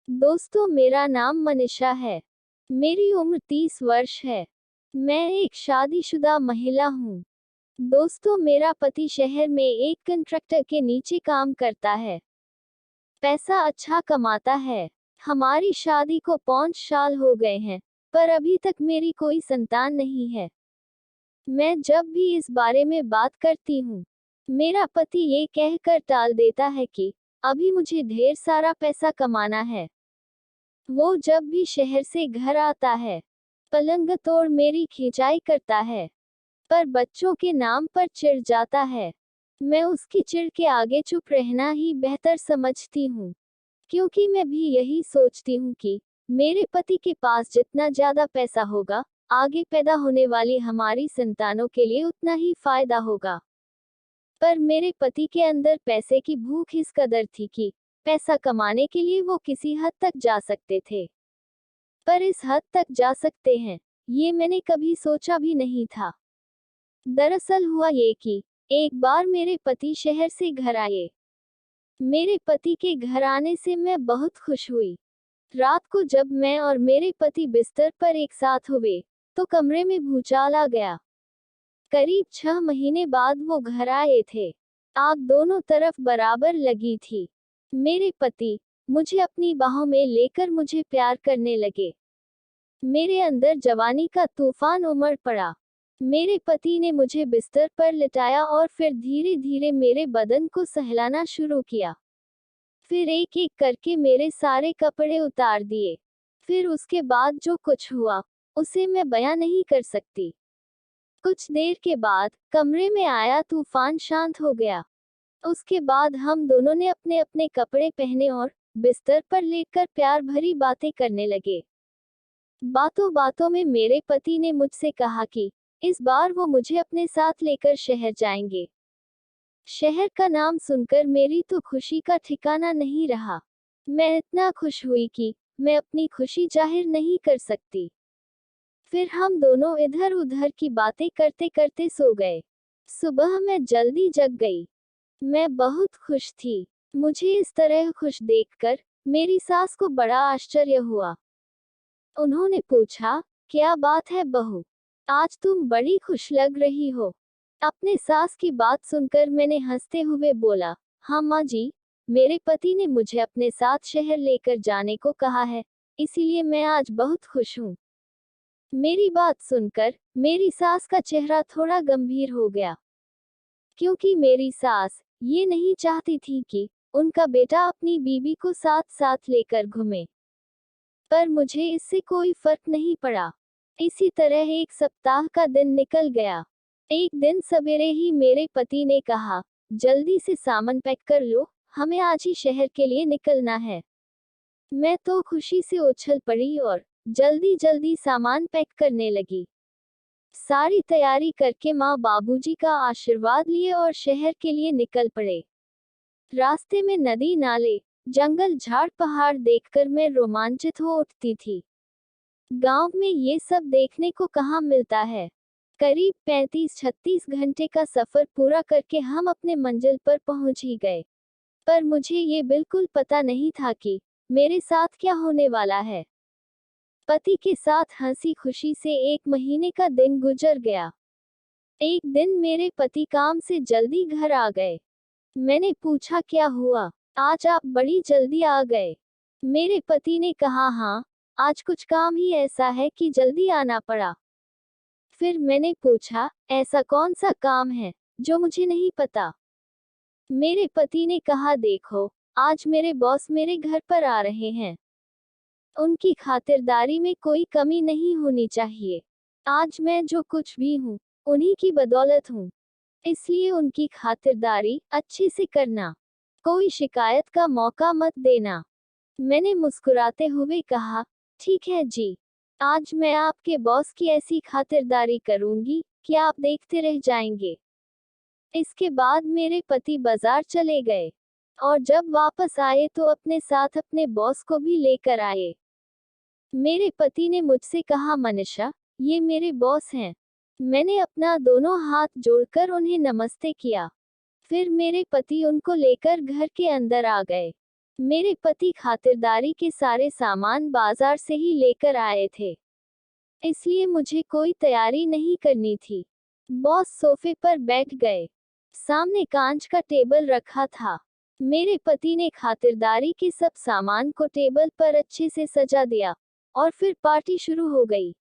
दोस्तों, मेरा नाम मनीषा है। मेरी उम्र 30 वर्ष है। मैं एक शादीशुदा महिला हूँ। दोस्तों, मेरा पति शहर में एक कंट्रैक्टर के नीचे काम करता है। पैसा अच्छा कमाता है। हमारी शादी को 5 साल हो गए हैं, पर अभी तक मेरी कोई संतान नहीं है। मैं जब भी इस बारे में बात करती हूँ, मेरा पति ये कहकर टाल देता है कि अभी मुझे ढेर सारा पैसा कमाना है। वो जब भी शहर से घर आता है, पलंग तोड़ मेरी खिंचाई करता है, पर बच्चों के नाम पर चिढ़ जाता है। मैं उसकी चिढ़ के आगे चुप रहना ही बेहतर समझती हूँ, क्योंकि मैं भी यही सोचती हूँ कि मेरे पति के पास जितना ज्यादा पैसा होगा, आगे पैदा होने वाली हमारी संतानों के लिए उतना ही फायदा होगा। पर मेरे पति के अंदर पैसे की भूख इस कदर थी कि पैसा कमाने के लिए वो किसी हद तक जा सकते थे। पर इस हद तक जा सकते हैं, ये मैंने कभी सोचा भी नहीं था। दरअसल हुआ ये कि एक बार मेरे पति शहर से घर आए। मेरे पति के घर आने से मैं बहुत खुश हुई। रात को जब मैं और मेरे पति बिस्तर पर एक साथ हुए, तो कमरे में भूचाल आ गया। करीब 6 महीने बाद वो घर आए थे। आग दोनों तरफ बराबर लगी थी। मेरे पति मुझे अपनी बाहों में लेकर मुझे प्यार करने लगे। मेरे अंदर जवानी का तूफान उमड़ पड़ा। मेरे पति ने मुझे बिस्तर पर लिटाया और फिर धीरे धीरे मेरे बदन को सहलाना शुरू किया। फिर एक एक करके मेरे सारे कपड़े उतार दिए। फिर उसके बाद जो कुछ हुआ, उसे मैं बयां नहीं कर सकती। कुछ देर के बाद कमरे में आया तूफान शांत हो गया। उसके बाद हम दोनों ने अपने अपने कपड़े पहने और बिस्तर पर लेटकर प्यार भरी बातें करने लगे। बातों बातों में मेरे पति ने मुझसे कहा कि इस बार वो मुझे अपने साथ लेकर शहर जाएंगे। शहर का नाम सुनकर मेरी तो खुशी का ठिकाना नहीं रहा। मैं इतना खुश हुई कि मैं अपनी खुशी जाहिर नहीं कर सकती। फिर हम दोनों इधर उधर की बातें करते करते सो गए। सुबह मैं जल्दी जग गई। मैं बहुत खुश थी। मुझे इस तरह खुश देखकर मेरी सास को बड़ा आश्चर्य हुआ। उन्होंने पूछा, क्या बात है बहू? आज तुम बड़ी खुश लग रही हो। अपने सास की बात सुनकर मैंने हंसते हुए बोला, हाँ माँ जी, मेरे पति ने मुझे अपने साथ शहर लेकर जाने को कहा है, इसीलिए मैं आज बहुत खुश हूँ। मेरी बात सुनकर मेरी सास का चेहरा थोड़ा गंभीर हो गया, क्योंकि मेरी सास ये नहीं चाहती थी कि उनका बेटा अपनी बीवी को साथ साथ लेकर घूमे। पर मुझे इससे कोई फर्क नहीं पड़ा। इसी तरह एक सप्ताह का दिन निकल गया। एक दिन सवेरे ही मेरे पति ने कहा, जल्दी से सामान पैक कर लो, हमें आज ही शहर के लिए निकलना है। मैं तो खुशी से उछल पड़ी और जल्दी जल्दी सामान पैक करने लगी। सारी तैयारी करके माँ बाबूजी का आशीर्वाद लिए और शहर के लिए निकल पड़े। रास्ते में नदी नाले, जंगल झाड़ पहाड़ देखकर मैं रोमांचित हो उठती थी। गांव में ये सब देखने को कहाँ मिलता है। करीब 35-36 घंटे का सफर पूरा करके हम अपने मंजिल पर पहुंच ही गए। पर मुझे ये बिल्कुल पता नहीं था कि मेरे साथ क्या होने वाला है। पति के साथ हंसी खुशी से 1 महीने का दिन गुजर गया। एक दिन मेरे पति काम से जल्दी घर आ गए। मैंने पूछा, क्या हुआ, आज आप बड़ी जल्दी आ गए? मेरे पति ने कहा, हाँ, आज कुछ काम ही ऐसा है कि जल्दी आना पड़ा। फिर मैंने पूछा, ऐसा कौन सा काम है जो मुझे नहीं पता? मेरे पति ने कहा, देखो, आज मेरे बॉस मेरे घर पर आ रहे हैं। उनकी खातिरदारी में कोई कमी नहीं होनी चाहिए। आज मैं जो कुछ भी हूँ, उन्हीं की बदौलत हूँ। इसलिए उनकी खातिरदारी अच्छे से करना। कोई शिकायत का मौका मत देना। मैंने मुस्कुराते हुए कहा, ठीक है जी। आज मैं आपके बॉस की ऐसी खातिरदारी करूंगी कि आप देखते रह जाएंगे। इसके बाद मेरे पति बाजार चले गए और जब वापस आए तो अपने साथ अपने बॉस को भी लेकर आए। मेरे पति ने मुझसे कहा, मनीषा, ये मेरे बॉस हैं। मैंने अपना दोनों हाथ जोड़कर उन्हें नमस्ते किया। फिर मेरे पति उनको लेकर घर के अंदर आ गए। मेरे पति खातिरदारी के सारे सामान बाजार से ही लेकर आए थे, इसलिए मुझे कोई तैयारी नहीं करनी थी। बॉस सोफे पर बैठ गए। सामने कांच का टेबल रखा था। मेरे पति ने खातिरदारी के सब सामान को टेबल पर अच्छे से सजा दिया और फिर पार्टी शुरू हो गई।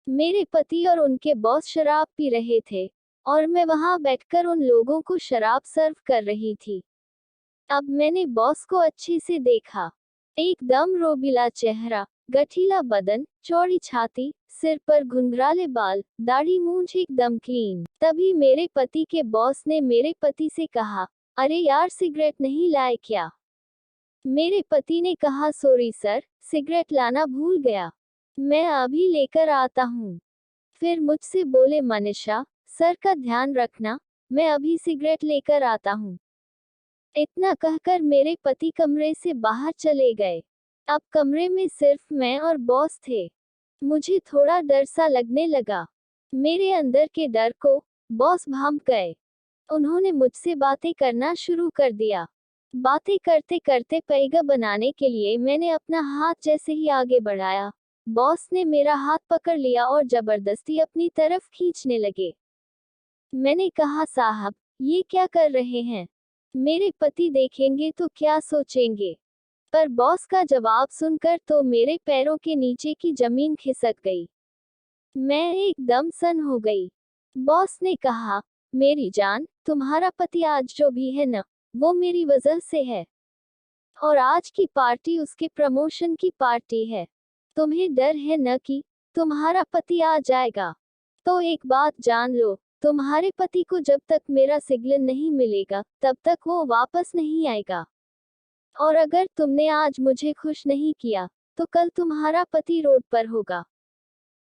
मेरे पति और उनके बॉस शराब पी रहे थे और मैं वहां बैठकर उन लोगों को शराब सर्व कर रही थी। अब मैंने बॉस को अच्छे से देखा। एकदम रोबीला चेहरा, गठीला बदन, चौड़ी छाती, सिर पर घुंघराले बाल, दाढ़ी मूंछ एकदम क्लीन। तभी मेरे पति के बॉस ने मेरे पति से कहा, अरे यार सिगरेट नहीं लाए क्या? मेरे पति ने कहा, सॉरी सर, सिगरेट लाना भूल गया, मैं अभी लेकर आता हूँ। फिर मुझसे बोले, मनीषा, सर का ध्यान रखना, मैं अभी सिगरेट लेकर आता हूँ। इतना कहकर मेरे पति कमरे से बाहर चले गए। अब कमरे में सिर्फ मैं और बॉस थे। मुझे थोड़ा डर सा लगने लगा। मेरे अंदर के डर को बॉस भांप गए। उन्होंने मुझसे बातें करना शुरू कर दिया। बातें करते करते पैगा बनाने के लिए मैंने अपना हाथ जैसे ही आगे बढ़ाया, बॉस ने मेरा हाथ पकड़ लिया और जबरदस्ती अपनी तरफ खींचने लगे। मैंने कहा, साहब, ये क्या कर रहे हैं? मेरे पति देखेंगे तो क्या सोचेंगे? पर बॉस का जवाब सुनकर तो मेरे पैरों के नीचे की जमीन खिसक गई। मैं एकदम सन्न हो गई। बॉस ने कहा, मेरी जान, तुम्हारा पति आज जो भी है न, वो मेरी वजह से है। और आज की पार्टी उसके प्रमोशन की पार्टी है। तुम्हें डर है न कि तुम्हारा पति आ जाएगा? तो एक बात जान लो, तुम्हारे पति को जब तक मेरा सिग्नल नहीं मिलेगा, तब तक वो वापस नहीं आएगा। और अगर तुमने आज मुझे खुश नहीं किया, तो कल तुम्हारा पति रोड पर होगा।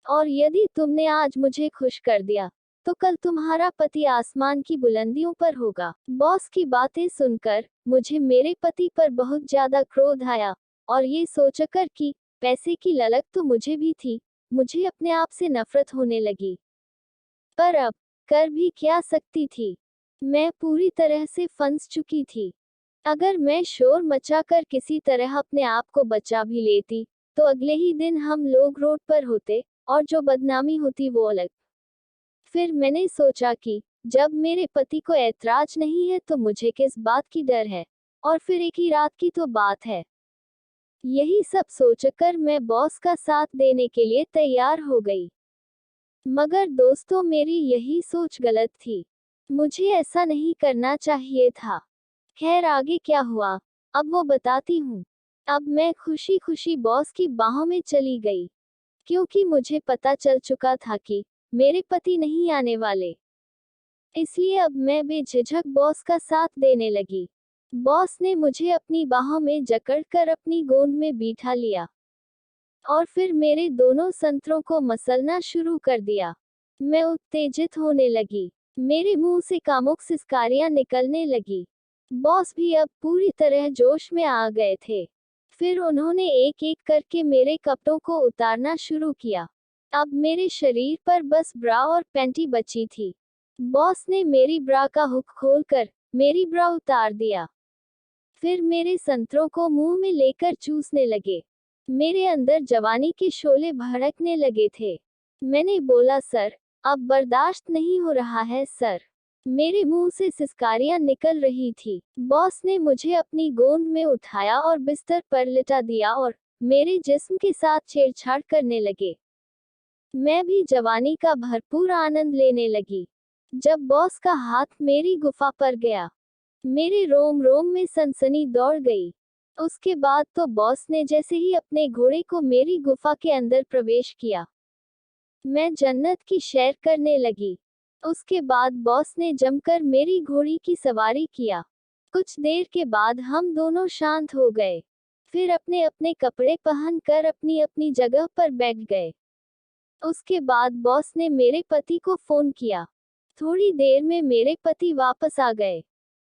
और यदि तुमने आज मुझे खुश कर दिया, तो कल तुम्हारा पति आसमान की बुलंदियों पर होगा। बॉस की बातें सुनकर मुझे मेरे पति पर बहुत ज्यादा क्रोध आया, और ये सोचकर कि पैसे की ललक तो मुझे भी थी, मुझे अपने आप से नफरत होने लगी। पर अब कर भी क्या सकती थी? मैं पूरी तरह से फंस चुकी थी। अगर मैं शोर मचाकर किसी तरह अपने आप को बचा भी लेती, तो अगले ही दिन हम लोग रोड पर होते, और जो बदनामी होती वो अलग। फिर मैंने सोचा कि जब मेरे पति को ऐतराज नहीं है तो मुझे किस बात की डर है, और फिर एक ही रात की तो बात है। यही सब सोचकर मैं बॉस का साथ देने के लिए तैयार हो गई। मगर दोस्तों, मेरी यही सोच गलत थी। मुझे ऐसा नहीं करना चाहिए था। खैर, आगे क्या हुआ, अब वो बताती हूँ। अब मैं खुशी खुशी बॉस की बाहों में चली गई, क्योंकि मुझे पता चल चुका था कि मेरे पति नहीं आने वाले। इसलिए अब मैं बेझिझक बॉस का साथ देने लगी। बॉस ने मुझे अपनी बाहों में जकड़कर अपनी गोद में बिठा लिया, और फिर मेरे दोनों संतरों को मसलना शुरू कर दिया। मैं उत्तेजित होने लगी। मेरे मुंह से कामुक सिसकारियां निकलने लगी। बॉस भी अब पूरी तरह जोश में आ गए थे। फिर उन्होंने एक एक करके मेरे कपड़ों को उतारना शुरू किया। अब मेरे शरीर पर बस ब्रा और पैंटी बची थी। बॉस ने मेरी ब्रा का हुक खोलकर मेरी ब्रा उतार दिया। फिर मेरे संतरों को मुंह में लेकर चूसने लगे। मेरे अंदर जवानी के शोले भड़कने लगे थे। मैंने बोला, सर, अब बर्दाश्त नहीं हो रहा है सर। मेरे मुंह से सिसकारियां निकल रही थी। बॉस ने मुझे अपनी गोद में उठाया और बिस्तर पर लिटा दिया और मेरे जिस्म के साथ छेड़छाड़ करने लगे। मैं भी जवानी का भरपूर आनंद लेने लगी। जब बॉस का हाथ मेरी गुफा पर गया, मेरे रोम रोम में सनसनी दौड़ गई। उसके बाद तो बॉस ने जैसे ही अपने घोड़े को मेरी गुफा के अंदर प्रवेश किया, मैं जन्नत की सैर करने लगी। उसके बाद बॉस ने जमकर मेरी घोड़ी की सवारी किया। कुछ देर के बाद हम दोनों शांत हो गए। फिर अपने अपने कपड़े पहनकर अपनी अपनी जगह पर बैठ गए। उसके बाद बॉस ने मेरे पति को फोन किया। थोड़ी देर में मेरे पति वापस आ गए।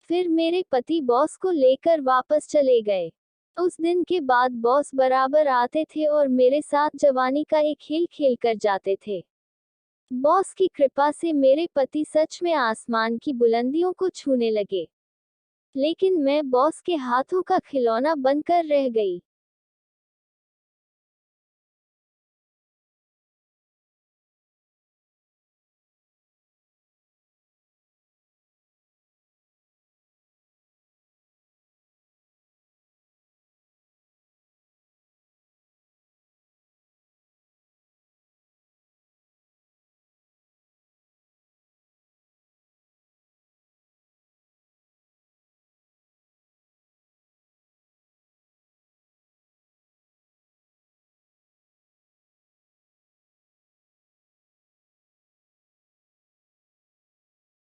फिर मेरे पति बॉस को लेकर वापस चले गए। उस दिन के बाद बॉस बराबर आते थे और मेरे साथ जवानी का एक खेल खेल कर जाते थे। बॉस की कृपा से मेरे पति सच में आसमान की बुलंदियों को छूने लगे। लेकिन मैं बॉस के हाथों का खिलौना बनकर रह गई।